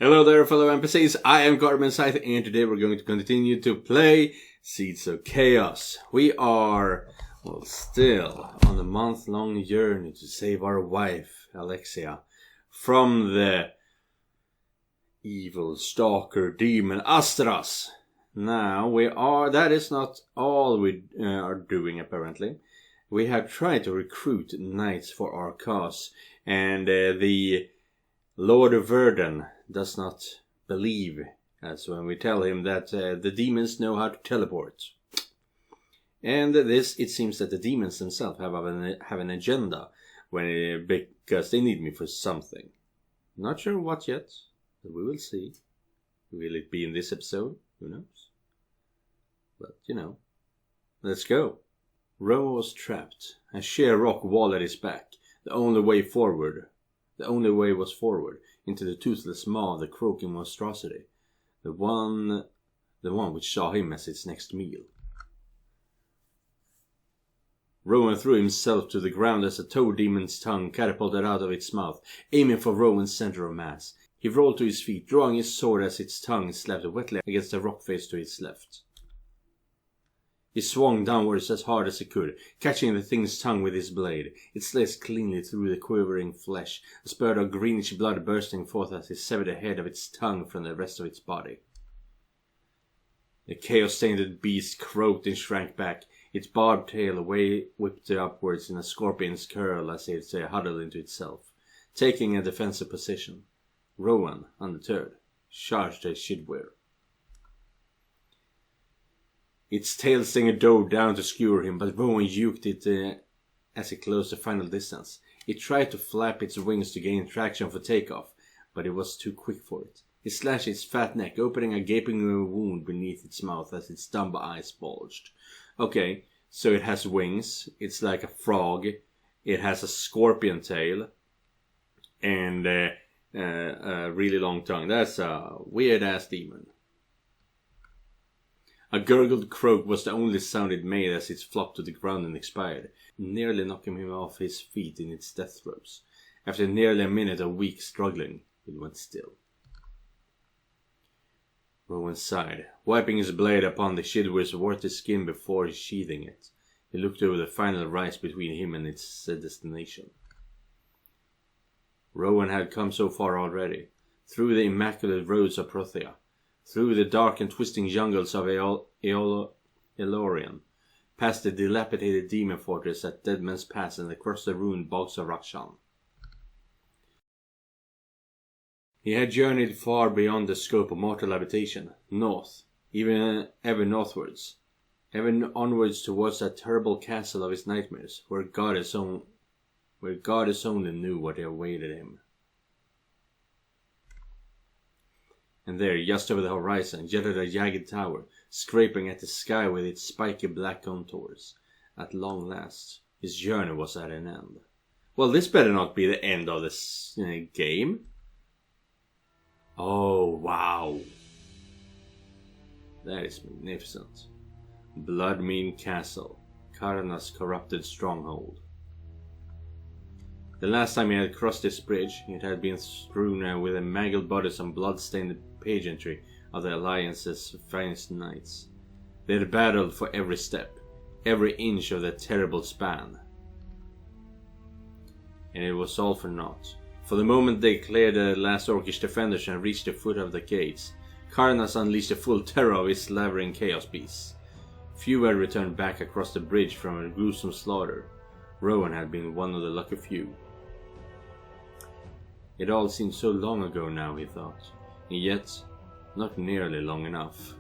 Hello there, fellow NPCs. I am Garmin Scythe, and today we're going to continue to play Seeds of Chaos. We are, still on a month-long journey to save our wife, Alexia, from the evil stalker demon Astras. Now, that is not all we are doing, apparently. We have tried to recruit knights for our cause, and the Lord of Verdun does not believe us when we tell him that the demons know how to teleport. And it seems that the demons themselves have an agenda because they need me for something. Not sure what yet, but we will see. Will it be in this episode? Who knows? But, let's go. Rome was trapped. A sheer rock wall at his back. The only way was forward, into the toothless maw of the croaking monstrosity, the one which saw him as its next meal. Rowan threw himself to the ground as a toad demon's tongue catapulted out of its mouth, aiming for Rowan's center of mass. He rolled to his feet, drawing his sword as its tongue slapped wetly against the rock face to his left. He swung downwards as hard as he could, catching the thing's tongue with his blade. It sliced cleanly through the quivering flesh, a spurt of greenish blood bursting forth as he severed the head of its tongue from the rest of its body. The chaos-stained beast croaked and shrank back, its barbed tail whipped upwards in a scorpion's curl as it huddled into itself, taking a defensive position. Rowan, undeterred, charged at Shidware. Its tail stinger dove down to skewer him, but Rowan uked it as it closed the final distance. It tried to flap its wings to gain traction for takeoff, but it was too quick for it. It slashed its fat neck, opening a gaping wound beneath its mouth as its dumb eyes bulged. Okay, so it has wings, it's like a frog, it has a scorpion tail, and a really long tongue. That's a weird-ass demon. A gurgled croak was the only sound it made as it flopped to the ground and expired, nearly knocking him off his feet in its death throes. After nearly a minute of weak struggling, it went still. Rowan sighed, wiping his blade upon the Shidware's warty skin before sheathing it. He looked over the final rise between him and its destination. Rowan had come so far already, through the immaculate roads of Prothea, through the dark and twisting jungles of Elorion, past the dilapidated demon fortress at Deadman's Pass and across the ruined bogs of Rakshan. He had journeyed far beyond the scope of mortal habitation, north, ever northwards, ever onwards towards that terrible castle of his nightmares, where goddess only knew what awaited him. And there, just over the horizon, jutted a jagged tower, scraping at the sky with its spiky black contours. At long last, his journey was at an end. Well, this better not be the end of this game. Oh, wow. That is magnificent. Bloodmean Castle, Karna's corrupted stronghold. The last time he had crossed this bridge, it had been strewn with the mangled bodies and blood-stained pageantry of the Alliance's finest knights. They had battled for every step, every inch of that terrible span. And it was all for naught. For the moment they cleared the last orcish defenders and reached the foot of the gates, Karnas unleashed the full terror of his slavering chaos beasts. Few had returned back across the bridge from a gruesome slaughter. Rowan had been one of the lucky few. It all seemed so long ago now, he thought, and yet not nearly long enough.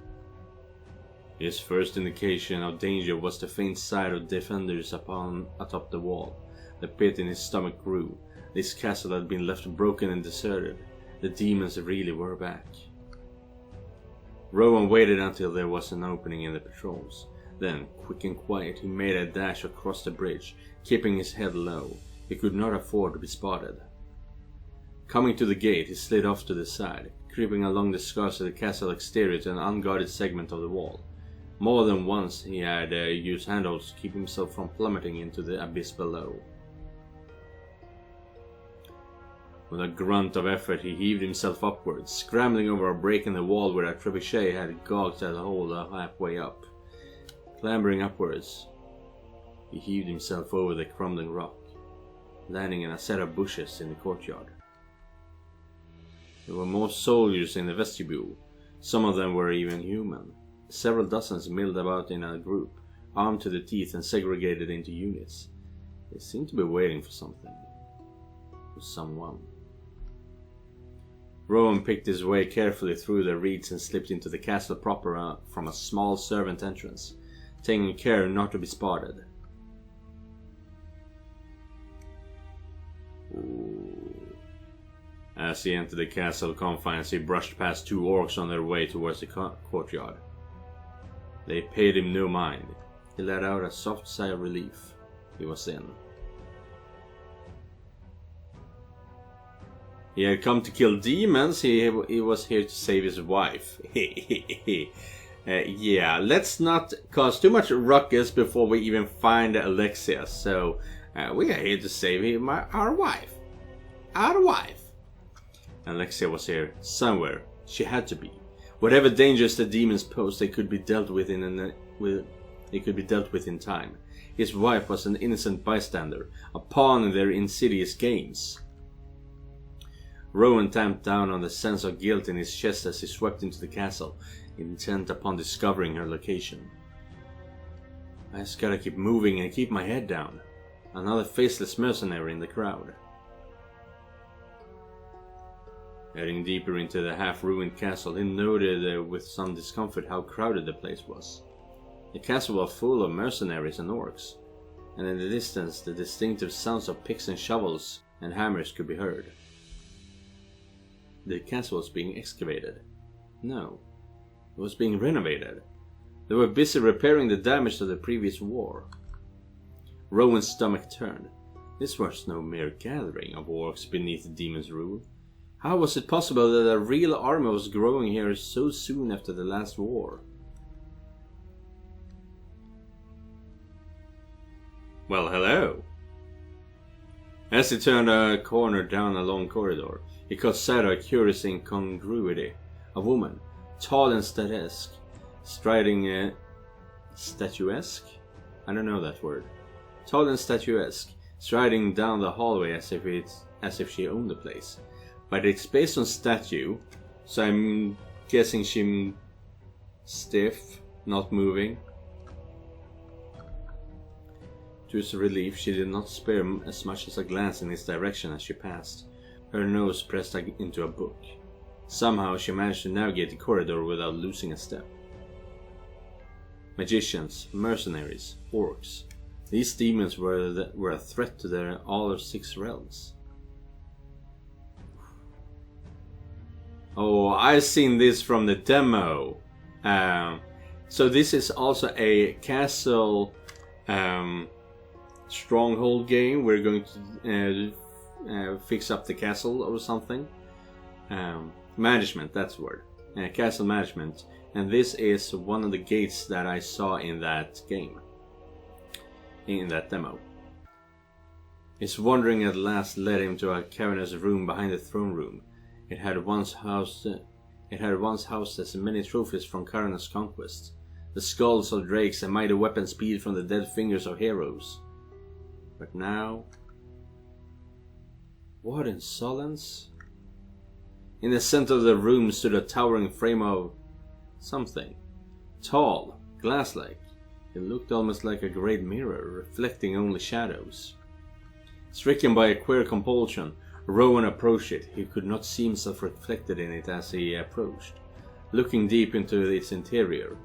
His first indication of danger was the faint sight of defenders atop the wall. The pit in his stomach grew. This castle had been left broken and deserted. The demons really were back. Rowan waited until there was an opening in the patrols. Then, quick and quiet, he made a dash across the bridge, keeping his head low. He could not afford to be spotted. Coming to the gate, he slid off to the side, creeping along the scars of the castle exterior to an unguarded segment of the wall. More than once he had used handholds to keep himself from plummeting into the abyss below. With a grunt of effort, he heaved himself upwards, scrambling over a break in the wall where a trebuchet had gouged a hole halfway up. Clambering upwards, he heaved himself over the crumbling rock, landing in a set of bushes in the courtyard. There were more soldiers in the vestibule. Some of them were even human. Several dozens milled about in a group, armed to the teeth and segregated into units. They seemed to be waiting for something. For someone. Rowan picked his way carefully through the reeds and slipped into the castle proper from a small servant entrance, taking care not to be spotted. Ooh. As he entered the castle confines, he brushed past 2 orcs on their way towards the courtyard. They paid him no mind. He let out a soft sigh of relief. He was in. He had come to kill demons. He was here to save his wife. Yeah, let's not cause too much ruckus before we even find Alexia. So, we are here to save our wife. Our wife. Alexia was here somewhere. She had to be. Whatever dangers the demons posed, they could be dealt with in time. His wife was an innocent bystander, a pawn in their insidious games. Rowan tamped down on the sense of guilt in his chest as he swept into the castle, intent upon discovering her location. I just gotta keep moving and keep my head down. Another faceless mercenary in the crowd. Heading deeper into the half-ruined castle, he noted with some discomfort how crowded the place was. The castle was full of mercenaries and orcs, and in the distance the distinctive sounds of picks and shovels and hammers could be heard. The castle was being excavated. No, it was being renovated. They were busy repairing the damage of the previous war. Rowan's stomach turned. This was no mere gathering of orcs beneath the demon's rule. How was it possible that a real army was growing here so soon after the last war? Well, hello. As he turned a corner down a long corridor, he caught sight of a curious incongruity. A woman, tall and striding statuesque? I don't know that word. Tall and statuesque, striding down the hallway as if she owned the place. But it's based on statue, so I'm guessing she's stiff, not moving. To his relief, she did not spare as much as a glance in his direction as she passed, her nose pressed into a book. Somehow she managed to navigate the corridor without losing a step. Magicians, mercenaries, orcs. These demons were a threat to all of 6 realms. Oh, I've seen this from the demo. So this is also a castle stronghold game. We're going to fix up the castle or something. Management, that's the word. Castle management. And this is one of the gates that I saw in that game. In that demo. His wandering at last led him to a cavernous room behind the throne room. It had once housed as many trophies from Karna's conquest. The skulls of drakes and mighty weapons speed from the dead fingers of heroes. But now... what insolence? In the center of the room stood a towering frame of... something. Tall, glass-like. It looked almost like a great mirror, reflecting only shadows. Stricken by a queer compulsion, Rowan approached it. He could not see himself reflected in it as he approached. Looking deep into its interior,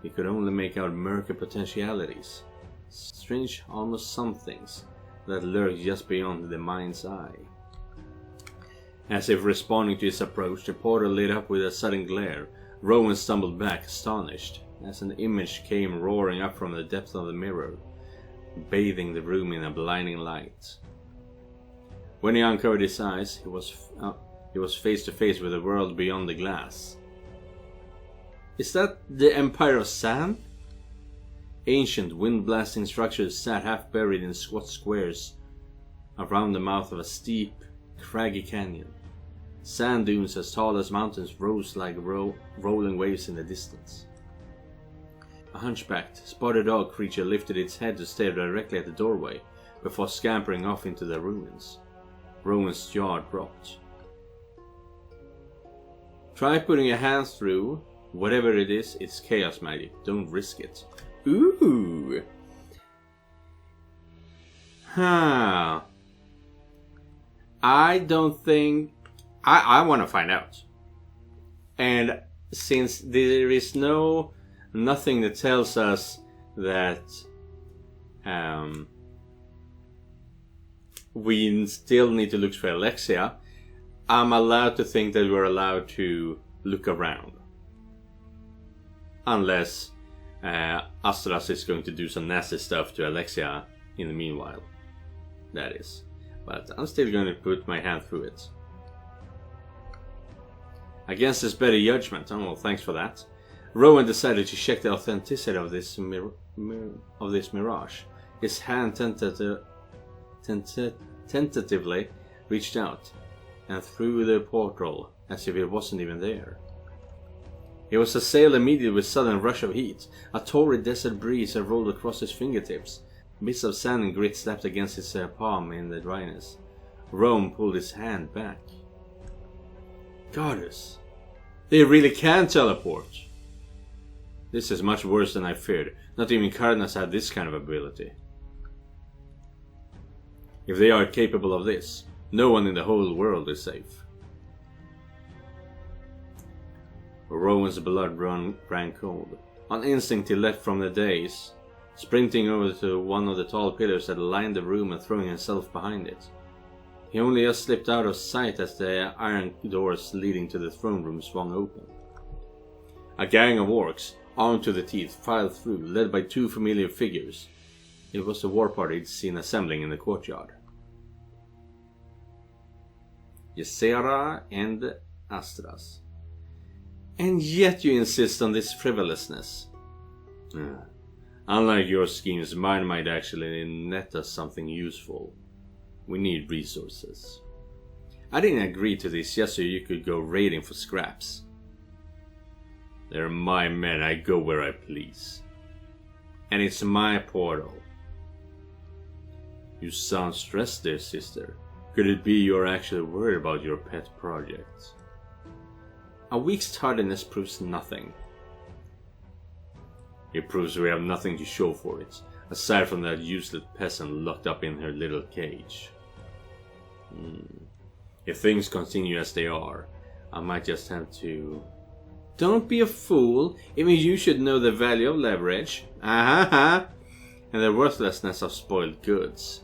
he could only make out murky potentialities. Strange, almost somethings that lurked just beyond the mind's eye. As if responding to his approach, the portal lit up with a sudden glare. Rowan stumbled back, astonished, as an image came roaring up from the depths of the mirror, bathing the room in a blinding light. When he uncovered his eyes, he was face to face with the world beyond the glass. Is that the Empire of Sand? Ancient, wind-blasting structures sat half buried in squat squares around the mouth of a steep, craggy canyon. Sand dunes as tall as mountains rose like rolling waves in the distance. A hunchbacked, spotted dog creature lifted its head to stare directly at the doorway before scampering off into the ruins. Rowan's jaw dropped. Try putting your hands through. Whatever it is, it's chaos magic. Don't risk it. Ooh! Huh. I don't think... I want to find out. And since there is nothing that tells us that we still need to look for Alexia, I'm allowed to think that we're allowed to look around. Unless Astras is going to do some nasty stuff to Alexia in the meanwhile. That is. But I'm still going to put my hand through it. Against his better judgment. Oh, well, thanks for that. Rowan decided to check the authenticity of this mirage. His hand tentatively reached out and through the portal as if it wasn't even there. He was assailed immediately with a sudden rush of heat. A torrid desert breeze had rolled across his fingertips. Bits of sand and grit slapped against his palm in the dryness. Rowan pulled his hand back. Goddess, they really can teleport. This is much worse than I feared. Not even Cardinals had this kind of ability. If they are capable of this, no one in the whole world is safe. Rowan's blood ran cold. On instinct he leapt from the dais, sprinting over to one of the tall pillars that lined the room and throwing himself behind it. He only just slipped out of sight as the iron doors leading to the throne room swung open. A gang of orcs, armed to the teeth, filed through, led by two familiar figures. It was the war party he'd seen assembling in the courtyard. Ysera and Astras. And yet you insist on this frivolousness. Unlike your schemes, mine might actually net us something useful. We need resources. I didn't agree to this just so you could go raiding for scraps. They're my men, I go where I please. And it's my portal. You sound stressed there, sister. Could it be you're actually worried about your pet project? A week's tardiness proves nothing. It proves we have nothing to show for it, aside from that useless peasant locked up in her little cage. If things continue as they are, I might just have to... Don't be a fool, even you should know the value of leverage. And the worthlessness of spoiled goods.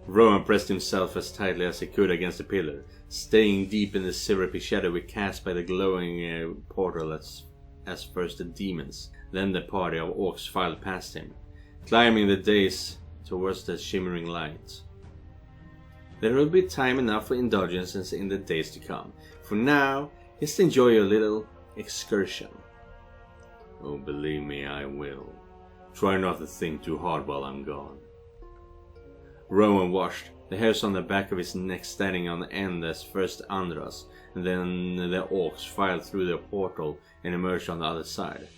Rowan pressed himself as tightly as he could against the pillar, staying deep in the syrupy shadow cast by the glowing portal as first the demons, then the party of orcs filed past him, climbing the dais towards the shimmering light. There will be time enough for indulgences in the days to come. For now, just enjoy your little excursion. Oh, believe me, I will. Try not to think too hard while I'm gone. Rowan watched, the hairs on the back of his neck standing on end as first Andras, and then the orcs filed through the portal and emerged on the other side.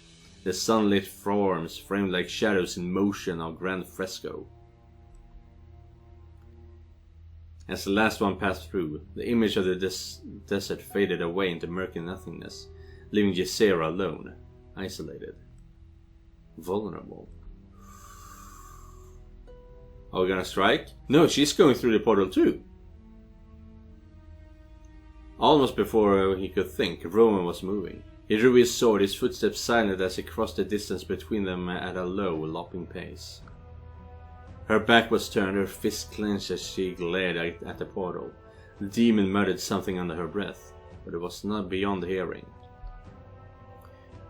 The sunlit forms framed like shadows in motion of grand fresco. As the last one passed through, the image of the desert faded away into murky nothingness, leaving Ysera alone, isolated, vulnerable. Are we gonna strike? No, she's going through the portal too. Almost before he could think, Rowan was moving. He drew his sword, his footsteps silent as he crossed the distance between them at a low, lopping pace. Her back was turned, her fist clenched as she glared at the portal. The demon muttered something under her breath, but it was not beyond hearing.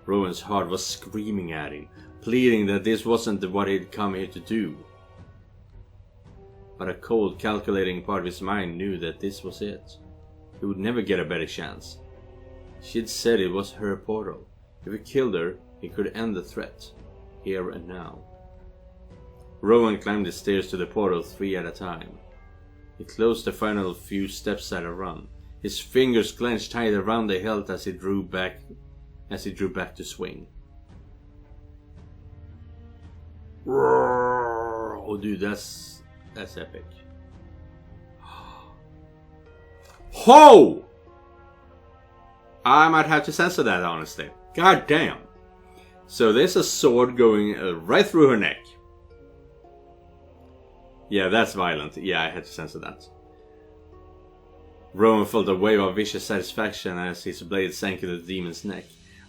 Rowan's heart was screaming at him, pleading that this wasn't what he'd come here to do. But a cold, calculating part of his mind knew that this was it. He would never get a better chance. She'd said it was her portal. If he killed her, he could end the threat, here and now. Rowan climbed the stairs to the portal 3 at a time. He closed the final few steps at a run. His fingers clenched tight around the hilt as he drew back to swing. Oh dude, that's epic. Ho! I might have to censor that, honestly. God damn. So there's a sword going right through her neck. Yeah, that's violent. Yeah, I had to censor that. Rowan felt a wave of vicious satisfaction as his blade sank into the demon's neck.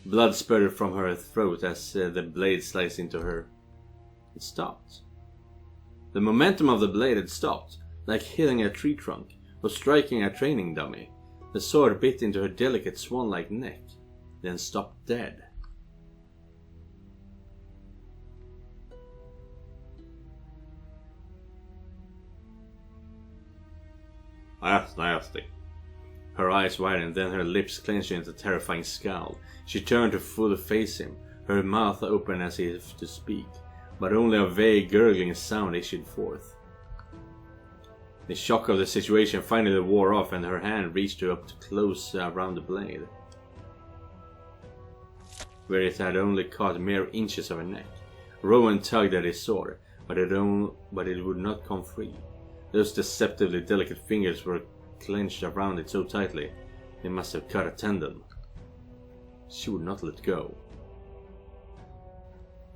Blood spurted from her throat as the blade sliced into her. It stopped. The momentum of the blade had stopped, like hitting a tree trunk or striking a training dummy. The sword bit into her delicate swan-like neck, then stopped dead. That's nasty. Her eyes widened, then her lips clenched into a terrifying scowl. She turned to fully face him, her mouth open as if to speak, but only a vague gurgling sound issued forth. The shock of the situation finally wore off and her hand reached her up to close around the blade, where it had only caught mere inches of her neck. Rowan tugged at his sword, but it would not come free. Those deceptively delicate fingers were clenched around it so tightly, they must have cut a tendon. She would not let go.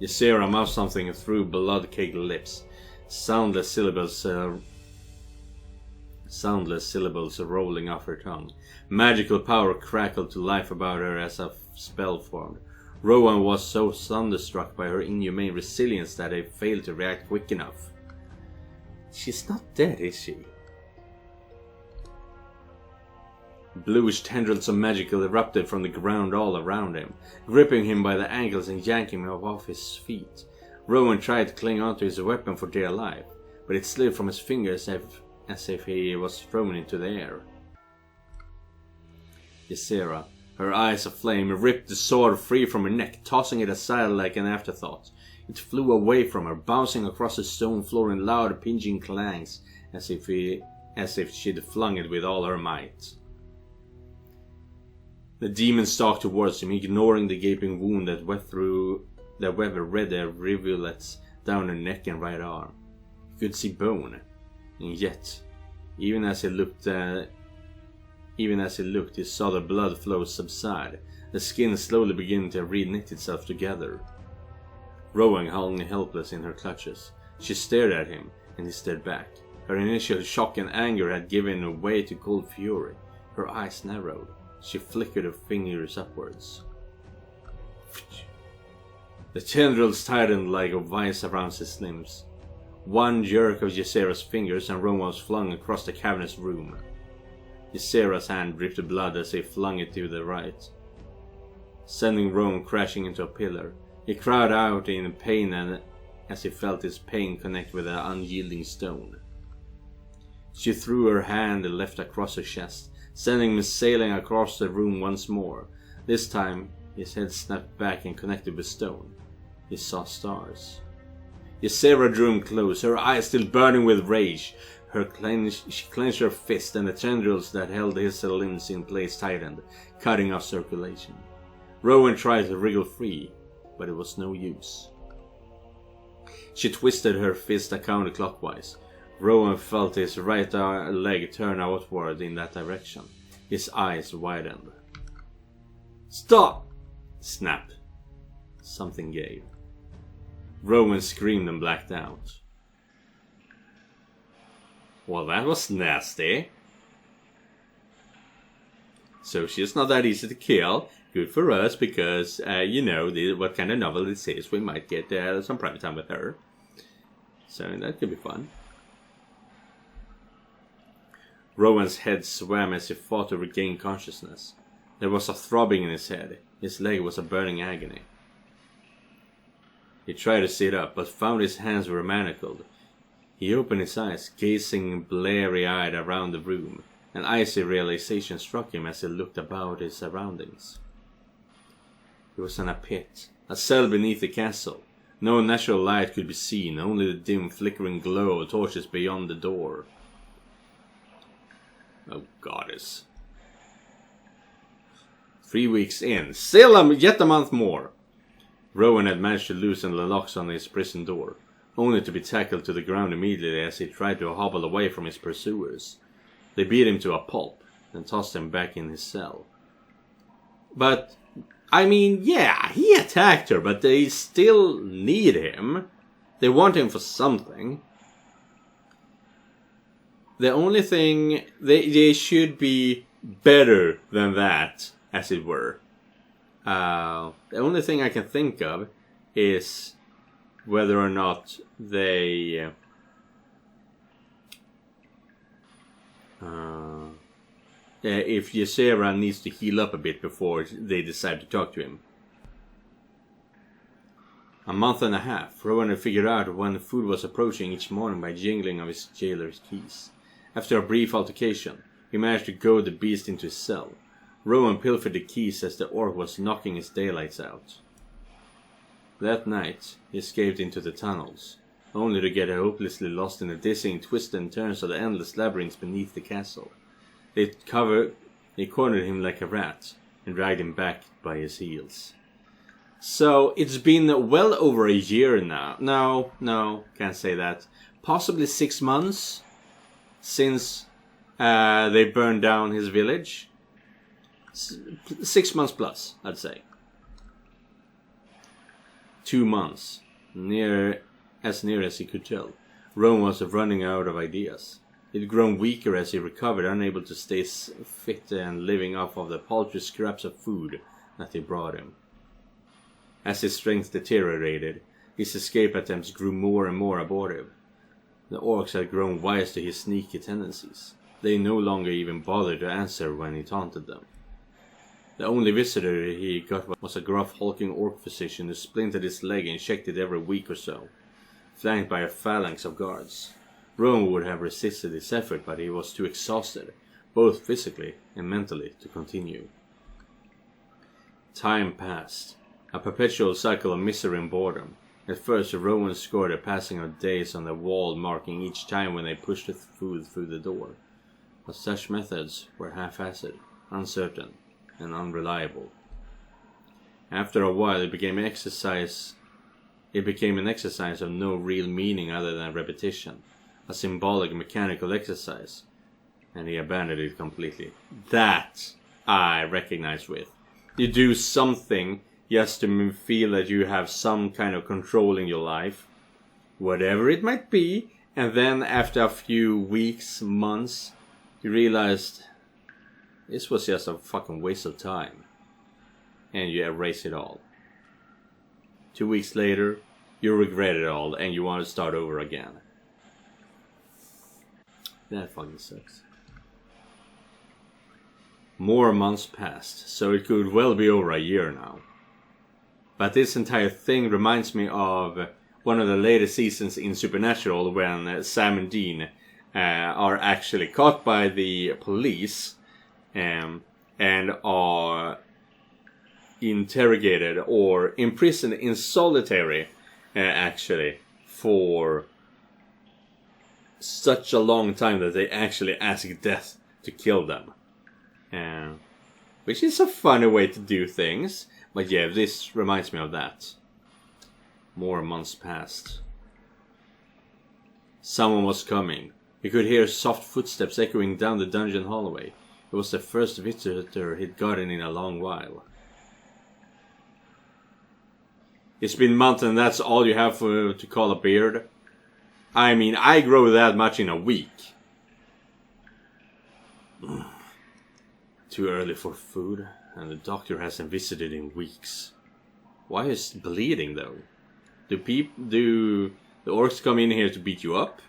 Ysera mouthed something through blood-caked lips. Soundless syllables rolling off her tongue. Magical power crackled to life about her as a spell formed. Rowan was so thunderstruck by her inhumane resilience that he failed to react quick enough. She's not dead, is she? Bluish tendrils of magical erupted from the ground all around him, gripping him by the ankles and yanking him off his feet. Rowan tried to cling onto his weapon for dear life, but it slid from his fingers as if he was thrown into the air. Ysera, her eyes aflame, ripped the sword free from her neck, tossing it aside like an afterthought. It flew away from her, bouncing across the stone floor in loud pinching clangs, as if she'd flung it with all her might. The demon stalked towards him, ignoring the gaping wound that went red rivulets down her neck and right arm. He could see bone, and yet, even as he looked, he saw the blood flow subside, the skin slowly beginning to reknit itself together. Rowan hung helpless in her clutches. She stared at him, and he stared back. Her initial shock and anger had given way to cold fury. Her eyes narrowed. She flickered her fingers upwards. The tendrils tightened like a vice around his limbs. One jerk of Ysera's fingers and Rowan was flung across the cavernous room. Ysera's hand dripped blood as he flung it to the right, sending Rowan crashing into a pillar. He cried out in pain as he felt his pain connect with the unyielding stone. She threw her hand and left across her chest, sending him sailing across the room once more. This time, his head snapped back and connected with stone. He saw stars. Ysera drew him close, her eyes still burning with rage. She clenched her fist, and the tendrils that held his limbs in place tightened, cutting off circulation. Rowan tried to wriggle free, but it was no use. She twisted her fist counterclockwise. Rowan felt his right leg turn outward in that direction. His eyes widened. "Stop!" Snap. Something gave. Rowan screamed and blacked out. Well, that was nasty. So she's not that easy to kill. Good for us, because, you know, what kind of novel this is. We might get some private time with her. So that could be fun. Rowan's head swam as he fought to regain consciousness. There was a throbbing in his head. His leg was a burning agony. He tried to sit up, but found his hands were manacled. He opened his eyes, gazing bleary-eyed around the room. An icy realization struck him as he looked about his surroundings. He was in a pit, a cell beneath the castle. No natural light could be seen, only the dim flickering glow of torches beyond the door. Oh, goddess. 3 weeks in. Still yet a month more. Rowan had managed to loosen the locks on his prison door, only to be tackled to the ground immediately as he tried to hobble away from his pursuers. They beat him to a pulp, and tossed him back in his cell. But, I mean, yeah, he attacked her, but they still need him. They want him for something. The only thing, they should be better than that, as it were. The only thing I can think of is whether or not they... if Ysera needs to heal up a bit before they decide to talk to him. A month and a half. Rowan had figured out when the food was approaching each morning by jingling of his jailer's keys. After a brief altercation, he managed to goad the beast into his cell. Rowan pilfered the keys as the orc was knocking his daylights out. That night, he escaped into the tunnels, only to get hopelessly lost in the dizzying twists and turns of the endless labyrinths beneath the castle. They cornered him like a rat, and dragged him back by his heels. So, it's been well over a year now. No, can't say that. Possibly 6 months since they burned down his village. 6 months plus, I'd say. 2 months, near as he could tell. Rowan was running out of ideas. He'd grown weaker as he recovered, unable to stay fit and living off of the paltry scraps of food that they brought him. As his strength deteriorated, his escape attempts grew more and more abortive. The orcs had grown wise to his sneaky tendencies. They no longer even bothered to answer when he taunted them. The only visitor he got was a gruff, hulking orc physician who splintered his leg and checked it every week or so, flanked by a phalanx of guards. Rowan would have resisted his effort, but he was too exhausted, both physically and mentally, to continue. Time passed, a perpetual cycle of misery and boredom. At first, Rowan scored a passing of days on the wall, marking each time when they pushed the food through the door. But such methods were half-assed, uncertain, and unreliable. After a while, it became an exercise of no real meaning other than repetition, a symbolic mechanical exercise, and he abandoned it completely. That I recognize with. You do something just to feel that you have some kind of control in your life, whatever it might be, and then after a few weeks, months, you realized this was just a fucking waste of time, and you erase it all. 2 weeks later, you regret it all, and you want to start over again. That fucking sucks. More months passed, so it could well be over a year now. But this entire thing reminds me of one of the later seasons in Supernatural when Sam and Dean are actually caught by the police and are interrogated or imprisoned in solitary actually for such a long time that they actually ask death to kill them. Which is a funny way to do things. But yeah, this reminds me of that. More months passed. Someone was coming. He could hear soft footsteps echoing down the dungeon hallway. It was the first visitor he'd gotten in a long while. It's been months and that's all you have to call a beard? I mean, I grow that much in a week. Too early for food, and the doctor hasn't visited in weeks. Why is it bleeding though? Do the orcs come in here to beat you up?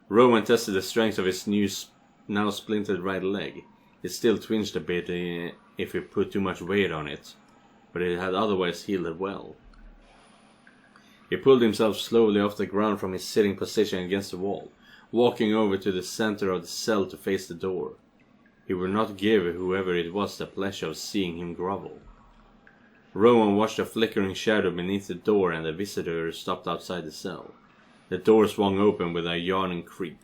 Rowan tested the strength of his now splintered right leg. It still twinged a bit if he put too much weight on it, but it had otherwise healed well. He pulled himself slowly off the ground from his sitting position against the wall, walking over to the center of the cell to face the door. He would not give whoever it was the pleasure of seeing him grovel. Rowan watched a flickering shadow beneath the door and the visitor stopped outside the cell. The door swung open with a yawning creak.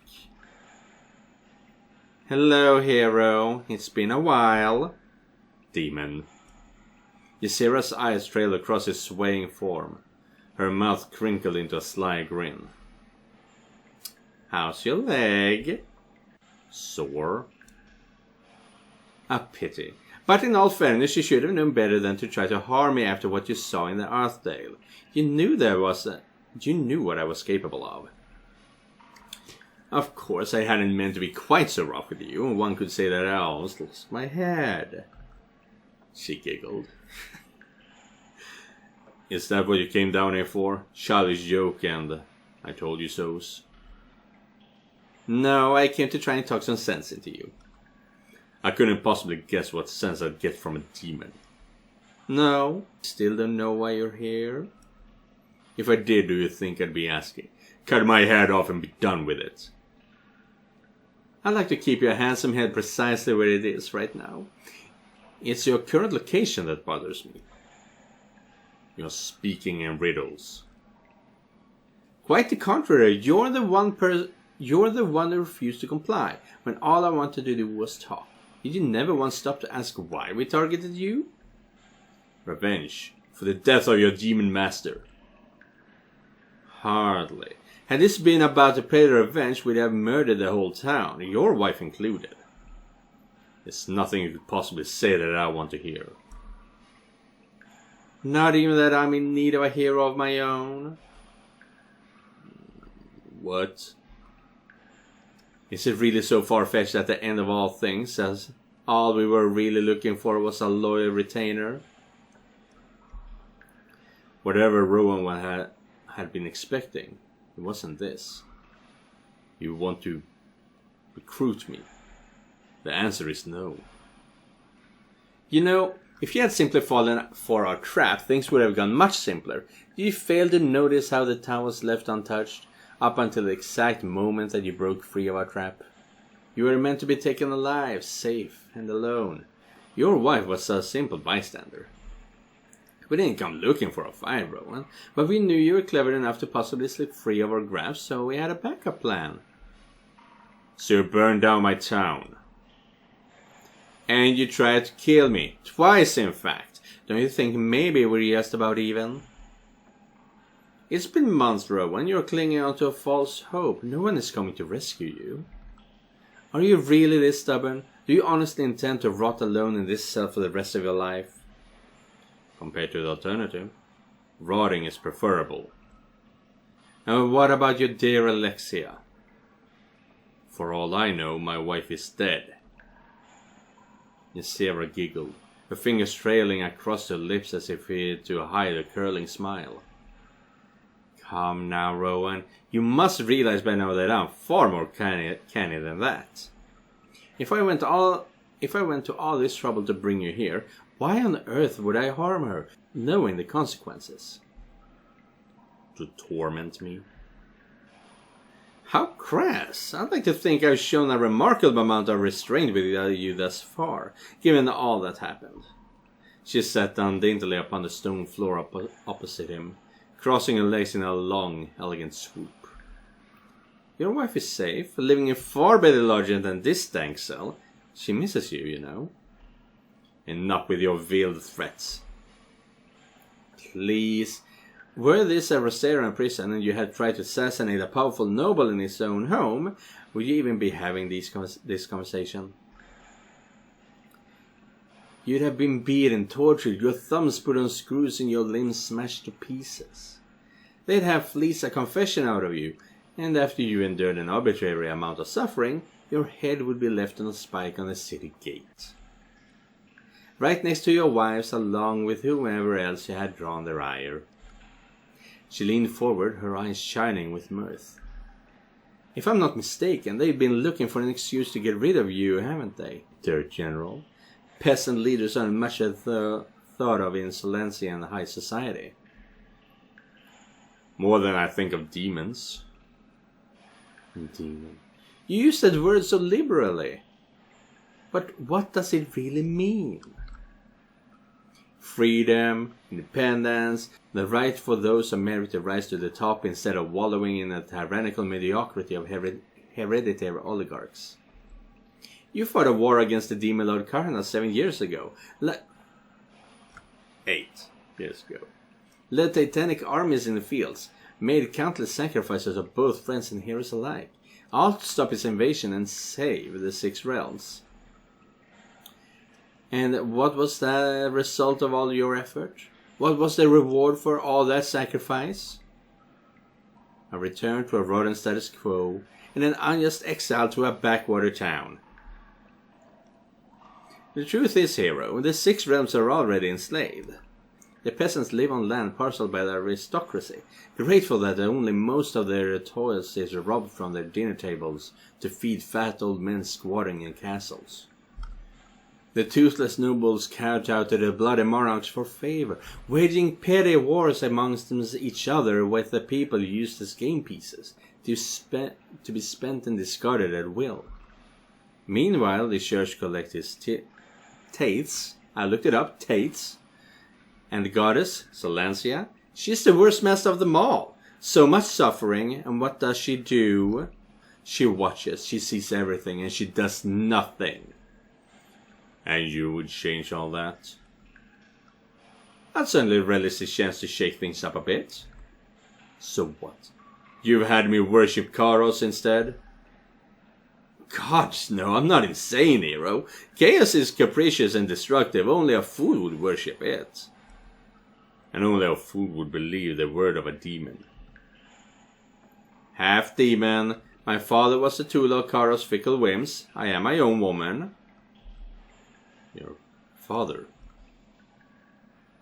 Hello, hero. It's been a while. Demon. Ysera's eyes trailed across his swaying form. Her mouth crinkled into a sly grin. How's your leg? Sore. A pity. But in all fairness, you should have known better than to try to harm me after what you saw in the Earthdale. You knew you knew what I was capable of. Of course, I hadn't meant to be quite so rough with you, and one could say that I almost lost my head. She giggled. Is that what you came down here for? Childish joke and I told you so's. No, I came to try and talk some sense into you. I couldn't possibly guess what sense I'd get from a demon. No, still don't know why you're here. If I did, do you think I'd be asking? Cut my head off and be done with it. I'd like to keep your handsome head precisely where it is right now. It's your current location that bothers me. You're speaking in riddles. Quite the contrary, you're the one who refused to comply, when all I wanted to do was talk. Did you never once stop to ask why we targeted you? Revenge, for the death of your demon master. Hardly. Had this been about to pay the revenge, we'd have murdered the whole town, your wife included. There's nothing you could possibly say that I want to hear. Not even that I'm in need of a hero of my own? What? Is it really so far-fetched at the end of all things, as all we were really looking for was a loyal retainer? Whatever Rowan had been expecting, it wasn't this. You want to recruit me? The answer is no. You know, if you had simply fallen for our trap, things would have gone much simpler. Did you fail to notice how the town was left untouched, up until the exact moment that you broke free of our trap? You were meant to be taken alive, safe, and alone. Your wife was a simple bystander. We didn't come looking for a fight, Rowan, but we knew you were clever enough to possibly slip free of our grasp, so we had a backup plan. So you burned down my town. And you tried to kill me. Twice, in fact. Don't you think maybe we're just about even? It's been months, Rowan. You're clinging on to a false hope. No one is coming to rescue you. Are you really this stubborn? Do you honestly intend to rot alone in this cell for the rest of your life? Compared to the alternative, rotting is preferable. And what about your dear Alexia? For all I know, my wife is dead. Ysera giggled, her fingers trailing across her lips as if to hide a curling smile. Come now, Rowan. You must realize by now that I'm far more canny than that. If I went to all this trouble to bring you here, why on earth would I harm her, knowing the consequences? To torment me? How crass! I'd like to think I've shown a remarkable amount of restraint with you thus far, given all that happened. She sat down daintily upon the stone floor opposite him, crossing her legs in a long, elegant swoop. Your wife is safe, living in far better lodging than this dank cell. She misses you, you know. And not with your veiled threats. Please. Were this a Rosaran prison and you had tried to assassinate a powerful noble in his own home, would you even be having this conversation? You'd have been beaten, tortured, your thumbs put on screws and your limbs smashed to pieces. They'd have fleeced a confession out of you, and after you endured an arbitrary amount of suffering, your head would be left on a spike on the city gate. Right next to your wives, along with whomever else you had drawn their ire. She leaned forward, her eyes shining with mirth. If I'm not mistaken, they've been looking for an excuse to get rid of you, haven't they, Dirt General? Peasant leaders aren't much thought of in Silencia and high society. More than I think of demons. Demon. You use that word so liberally. But what does it really mean? Freedom, independence, the right for those who merit to rise to the top instead of wallowing in a tyrannical mediocrity of hereditary oligarchs. You fought a war against the demon lord Karna 7 years ago. 8 years ago. Led titanic armies in the fields. Made countless sacrifices of both friends and heroes alike. All to stop his invasion and save the 6 realms. And what was the result of all your effort? What was the reward for all that sacrifice? A return to a rotten status quo, and an unjust exile to a backwater town. The truth is, hero, the 6 realms are already enslaved. The peasants live on land parceled by the aristocracy, grateful that only most of their toils is robbed from their dinner tables to feed fat old men squatting in castles. The toothless nobles kowtow to the bloody monarchs for favor, waging petty wars amongst each other with the people used as game pieces, to be spent and discarded at will. Meanwhile, the church collects its taithes. I looked it up, taithes. And the goddess, Solancia, she's the worst mess of them all. So much suffering, and what does she do? She watches, she sees everything, and she does nothing. And you would change all that? I'd certainly relish the chance to shake things up a bit. So what? You've had me worship Karos instead? Gosh, no, I'm not insane, hero. Chaos is capricious and destructive, only a fool would worship it. And only a fool would believe the word of a demon. Half demon. My father was the tool of Karos' fickle whims. I am my own woman. Your father?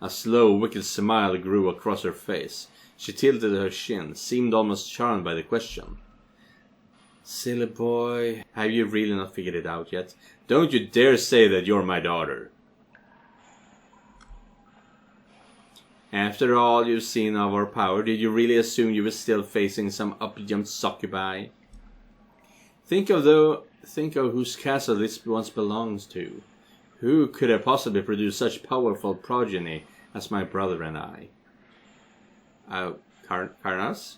A slow, wicked smile grew across her face. She tilted her chin, seemed almost charmed by the question. Silly boy, have you really not figured it out yet? Don't you dare say that you're my daughter. After all you've seen of our power, did you really assume you were still facing some up-jumped succubi? Think of whose castle this once belongs to. Who could have possibly produced such powerful progeny as my brother and I? Karnas?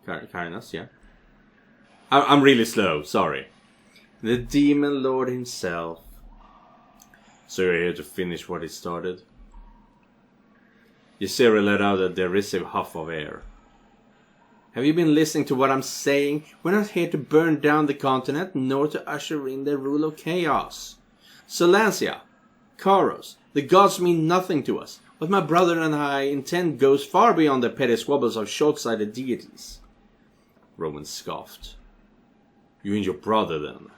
Karnas, yeah. I'm really slow, sorry. The demon lord himself. So you're here to finish what he started? Ysera let out a derisive huff of air. Have you been listening to what I'm saying? We're not here to burn down the continent, nor to usher in the rule of chaos. Solancia, Karos, the gods mean nothing to us. What my brother and I intend goes far beyond the petty squabbles of short-sighted deities. Rowan scoffed. You and your brother, then?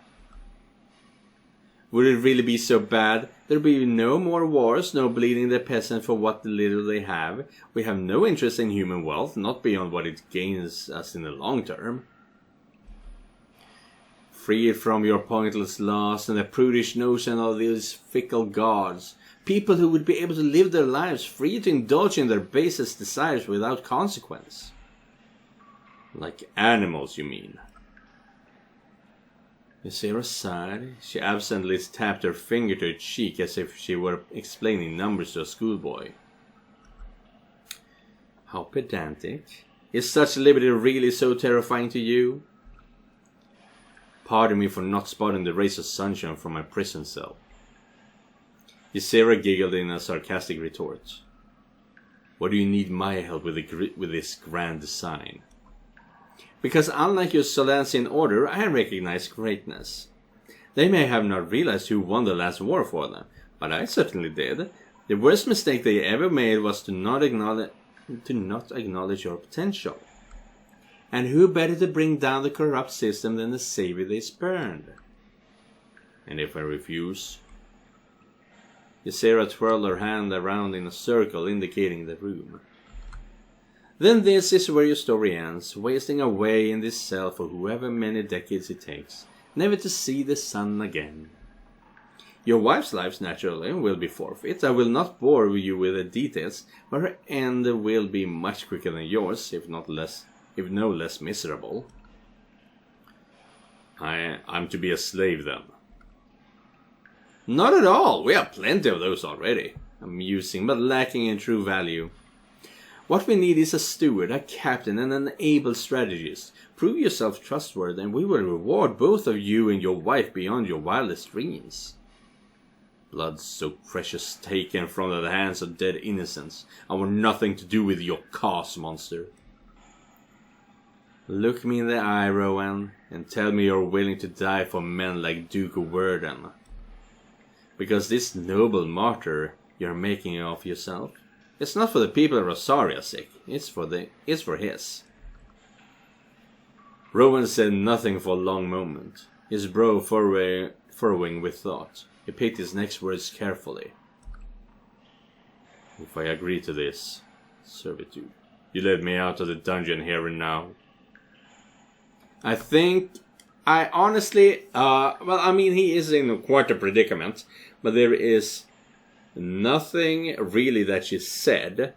Would it really be so bad? There'll be no more wars, no bleeding the peasant for what little they have. We have no interest in human wealth, not beyond what it gains us in the long term. Freed from your pointless lust and the prudish notion of these fickle gods, people who would be able to live their lives free to indulge in their basest desires without consequence. Like animals, you mean? Ysera sighed. She absently tapped her finger to her cheek as if she were explaining numbers to a schoolboy. How pedantic. Is such liberty really so terrifying to you? Pardon me for not spotting the rays of sunshine from my prison cell. Ysera giggled in a sarcastic retort. What do you need my help with this grand design? Because unlike your Solancian order, I recognize greatness. They may have not realized who won the last war for them, but I certainly did. The worst mistake they ever made was to not acknowledge your potential. And who better to bring down the corrupt system than the savior they spurned? And if I refuse? Ysera twirled her hand around in a circle indicating the room. Then this is where your story ends, wasting away in this cell for however many decades it takes, never to see the sun again. Your wife's life, naturally, will be forfeit. I will not bore you with the details, but her end will be much quicker than yours, if no less miserable. I'm to be a slave, then? Not at all. We have plenty of those already. Amusing, but lacking in true value. What we need is a steward, a captain, and an able strategist. Prove yourself trustworthy, and we will reward both of you and your wife beyond your wildest dreams. Blood so precious taken from the hands of dead innocents. I want nothing to do with your cause, monster. Look me in the eye, Rowan, and tell me you're willing to die for men like Duke of Werden. Because this noble martyr you're making of yourself, it's not for the people of Rosaria's sake, it's for his. Rowan said nothing for a long moment, his brow furrowing with thought. He picked his next words carefully. If I agree to this, servitude, you let me out of the dungeon here and now. I honestly, he is in quite a predicament, but there is nothing really that she said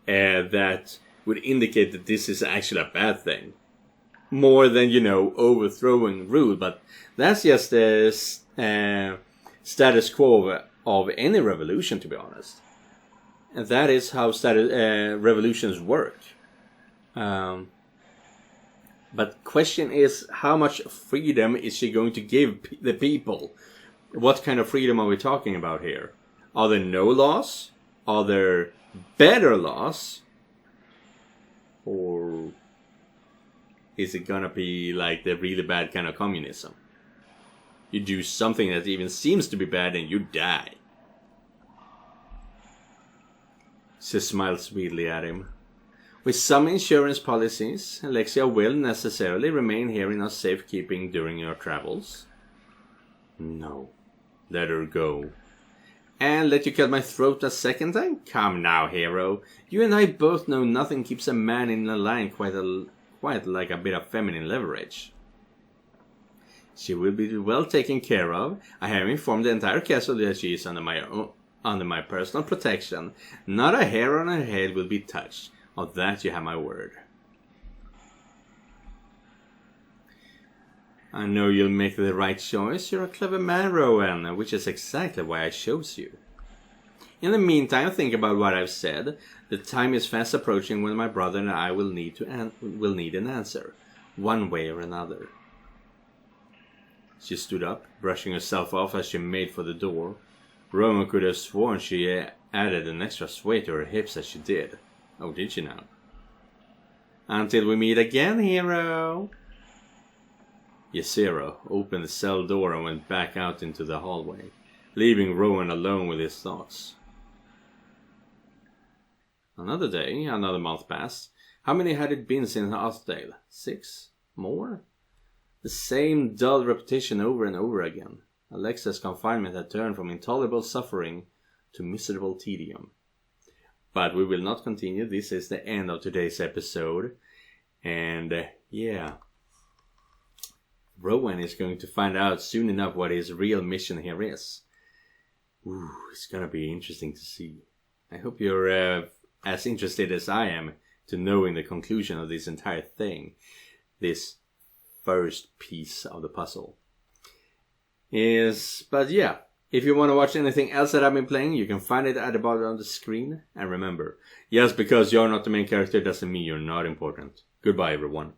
that would indicate that this is actually a bad thing. More than, overthrowing rule, but that's just the status quo of any revolution, to be honest. And that is how revolutions work. But question is, how much freedom is she going to give the people? What kind of freedom are we talking about here? Are there no laws? Are there better laws? Or is it gonna be like the really bad kind of communism? You do something that even seems to be bad and you die. She smiled sweetly at him. With some insurance policies, Alexia will necessarily remain here in our safekeeping during your travels. No. Let her go. And let you cut my throat a second time? Come now, hero. You and I both know nothing keeps a man in a line quite like a bit of feminine leverage. She will be well taken care of. I have informed the entire castle that she is under my personal protection. Not a hair on her head will be touched. Of that you have my word. I know you'll make the right choice. You're a clever man, Rowan, which is exactly why I chose you. In the meantime, think about what I've said. The time is fast approaching when my brother and I will need an answer, one way or another. She stood up, brushing herself off as she made for the door. Rowan could have sworn she added an extra sway to her hips as she did. Oh, did she now? Until we meet again, hero. Ysera opened the cell door and went back out into the hallway, leaving Rowan alone with his thoughts. Another day, another month passed. How many had it been since Arthdale? 6? More? The same dull repetition over and over again. Alexia's confinement had turned from intolerable suffering to miserable tedium. But we will not continue. This is the end of today's episode. And Rowan is going to find out soon enough what his real mission here is. Ooh, it's going to be interesting to see. I hope you're as interested as I am to knowing the conclusion of this entire thing. This first piece of the puzzle. But yeah. If you want to watch anything else that I've been playing, you can find it at the bottom of the screen. And remember, just because you're not the main character doesn't mean you're not important. Goodbye, everyone.